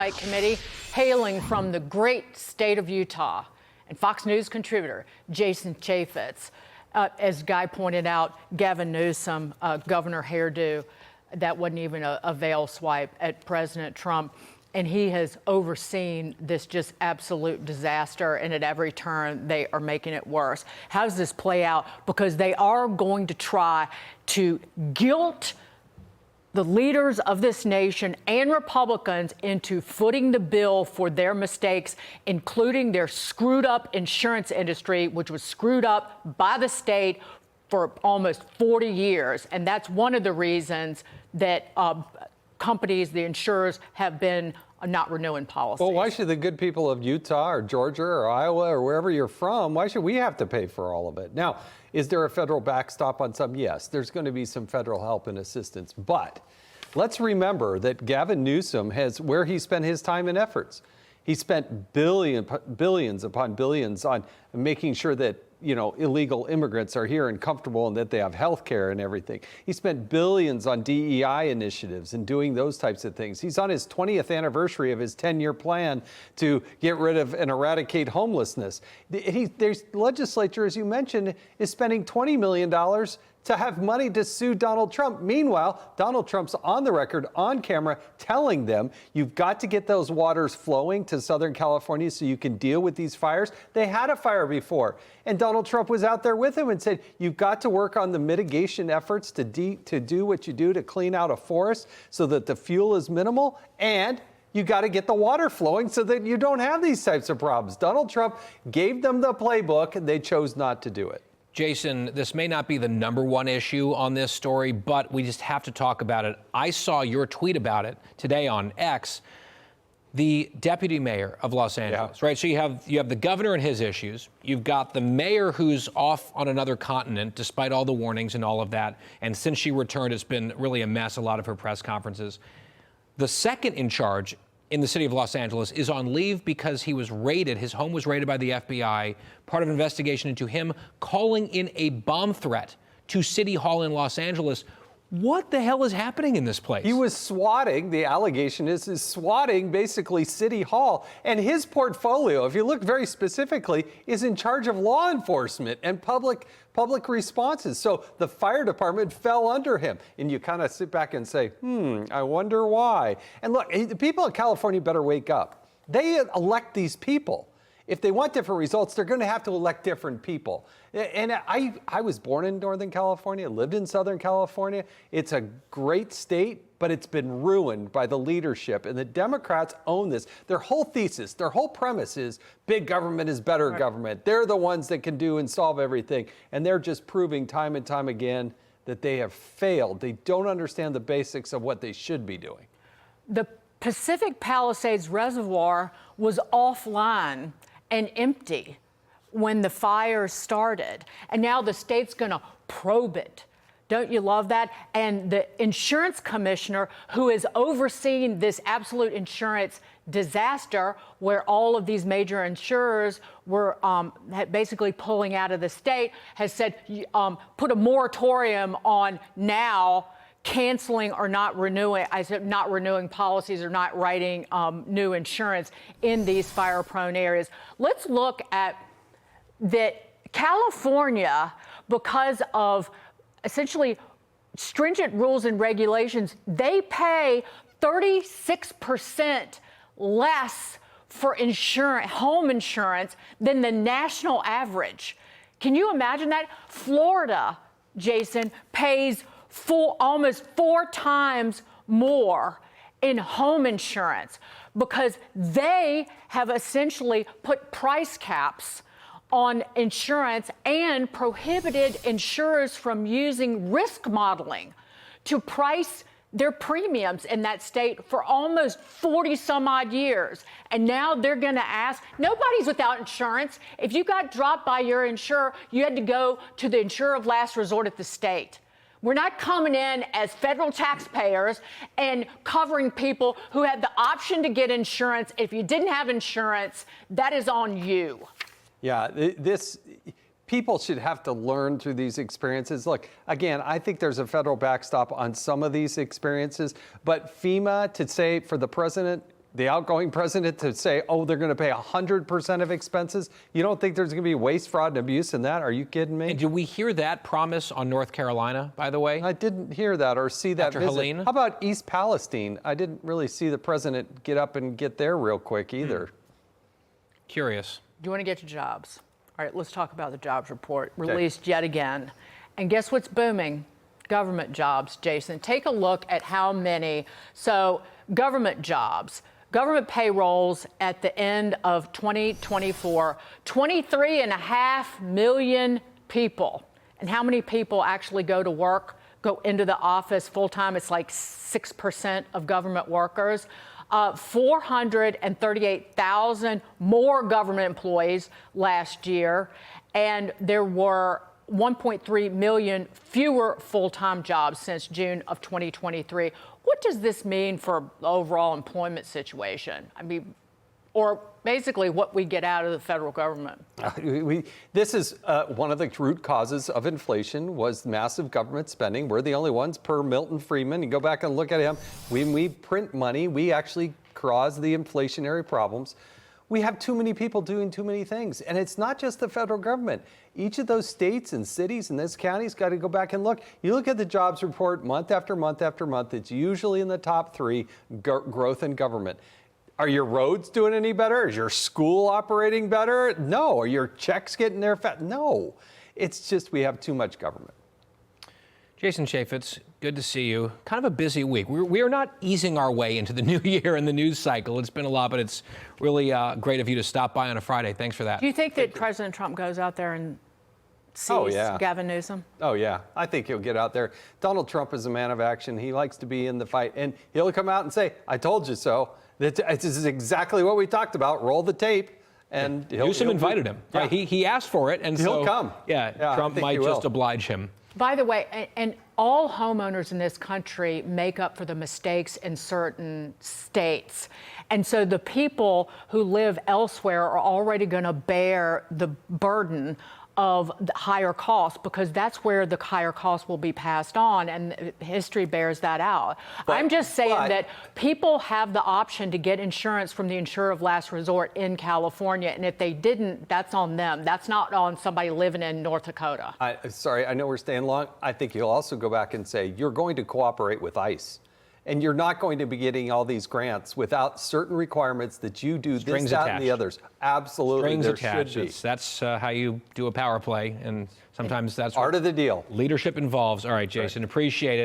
Committee, hailing from the great state of Utah, and Fox News contributor Jason Chaffetz. As Guy pointed out, Gavin Newsom, governor hairdo, that wasn't even a veil swipe at President Trump. And he has overseen this just absolute disaster, and at every turn they are making it worse. How does this play out? Because they are going to try to guilt the leaders of this nation and Republicans into footing the bill for their mistakes, including their screwed up insurance industry, which was screwed up by the state for almost 40 years. And that's one of the reasons that companies, the insurers, have been not renewing policies. Well, why should the good people of Utah or Georgia or Iowa or wherever you're from, why should we have to pay for all of it? Now, is there a federal backstop on some? Yes, there's going to be some federal help and assistance. But let's remember that Gavin Newsom has, where he spent his time and efforts. He spent billions upon billions on making sure that, you know, illegal immigrants are here and comfortable and that they have health care and everything. He spent billions on DEI initiatives and doing those types of things. He's on his 20th anniversary of his 10-year plan to get rid of and eradicate homelessness. The legislature, as you mentioned, is spending $20 million to have money to sue Donald Trump. Meanwhile, Donald Trump's on the record, on camera, telling them, you've got to get those waters flowing to Southern California so you can deal with these fires. They had a fire before, and Donald Trump was out there with him and said, you've got to work on the mitigation efforts to do what you do to clean out a forest so that the fuel is minimal, and you got to get the water flowing so that you don't have these types of problems. Donald Trump gave them the playbook, and they chose not to do it. Jason, this may not be the #1 issue on this story, but we just have to talk about it. I saw your tweet about it today on X. The deputy mayor of Los Angeles, right? So you have the governor and his issues. You've got the mayor who's off on another continent, despite all the warnings and all of that. And since she returned, it's been really a mess, a lot of her press conferences. The second in charge in the city of Los Angeles is on leave because he was raided. His home was raided by the FBI, part of an investigation into him calling in a bomb threat to City Hall in Los Angeles. What the hell is happening in this place? He was swatting, the allegation is swatting basically City Hall. And his portfolio, if you look very specifically, is in charge of law enforcement and public responses. So the fire department fell under him. And you kind of sit back and say, I wonder why. And look, the people of California better wake up. They elect these people. If they want different results, they're going to have to elect different people. And I was born in Northern California, lived in Southern California. It's a great state, but it's been ruined by the leadership. And the Democrats own this. Their whole thesis, their whole premise is big government is better government. They're the ones that can do and solve everything. And they're just proving time and time again that they have failed. They don't understand the basics of what they should be doing. The Pacific Palisades Reservoir was offline and empty when the fire started. And now the state's going to probe it. Don't you love that? And the insurance commissioner who is overseeing this absolute insurance disaster where all of these major insurers were basically pulling out of the state has said, put a moratorium on now canceling or not renewing, I said not renewing policies or not writing new insurance in these fire-prone areas. Let's look at that California, because of essentially stringent rules and regulations, they pay 36% less for insurance, home insurance, than the national average. Can you imagine that? Florida, Jason, pays almost 4 times more in home insurance because they have essentially put price caps on insurance and prohibited insurers from using risk modeling to price their premiums in that state for almost 40 some odd years. And now they're going to ask, nobody's without insurance. If you got dropped by your insurer, you had to go to the insurer of last resort at the state. We're not coming in as federal taxpayers and covering people who had the option to get insurance. If you didn't have insurance, that is on you. Yeah, people should have to learn through these experiences. Look, again, I think there's a federal backstop on some of these experiences, but FEMA, to say for the president, the outgoing president to say, oh, they're going to pay 100% of expenses? You don't think there's going to be waste, fraud, and abuse in that? Are you kidding me? And did we hear that promise on North Carolina, by the way? I didn't hear that or see that After visit. Helene? How about East Palestine? I didn't really see the president get up and get there real quick either. Curious. Do you want to get to jobs? All right, let's talk about the jobs report released yet again. And guess what's booming? Government jobs, Jason. Take a look at how many. So, government jobs, government payrolls at the end of 2024, 23.5 million people. And how many people actually go to work, go into the office full time? It's like 6% of government workers. 438,000 more government employees last year, and there were 1.3 million fewer full-time jobs since June of 2023. What does this mean for the overall employment situation? I mean, or basically what we get out of the federal government? This is one of the root causes of inflation was massive government spending. We're the only ones, per Milton Friedman. You go back and look at him. When we print money, we actually cause the inflationary problems. We have too many people doing too many things. And it's not just the federal government. Each of those states and cities and those counties got to go back and look. You look at the jobs report month after month after month, it's usually in the top three, growth in government. Are your roads doing any better? Is your school operating better? No. Are your checks getting there fast? No. It's just we have too much government. Jason Chaffetz, good to see you. Kind of a busy week. We are not easing our way into the new year and the news cycle. It's been a lot, but it's really great of you to stop by on a Friday. Thanks for that. Do you think that President Trump goes out there and sees Gavin Newsom? Oh, yeah. I think he'll get out there. Donald Trump is a man of action. He likes to be in the fight. And he'll come out and say, I told you so. This is exactly what we talked about. Roll the tape. And Newsom invited him. Yeah. Right? He asked for it. And he'll come. Yeah, Trump might just oblige him. By the way, and all homeowners in this country make up for the mistakes in certain states. And so the people who live elsewhere are already going to bear the burden of the higher costs because that's where the higher costs will be passed on, and history bears that out. I'm just saying that people have the option to get insurance from the insurer of last resort in California, and if they didn't, that's on them. That's not on somebody living in North Dakota. Sorry, I know we're staying long. I think you'll also go back and say you're going to cooperate with ICE. And you're not going to be getting all these grants without certain requirements that you do Strings this, that, attached. and the others. Absolutely, Strings there attached. should be. That's how you do a power play, and sometimes that's Part of the deal. Leadership involves. All right, Jason, appreciate it.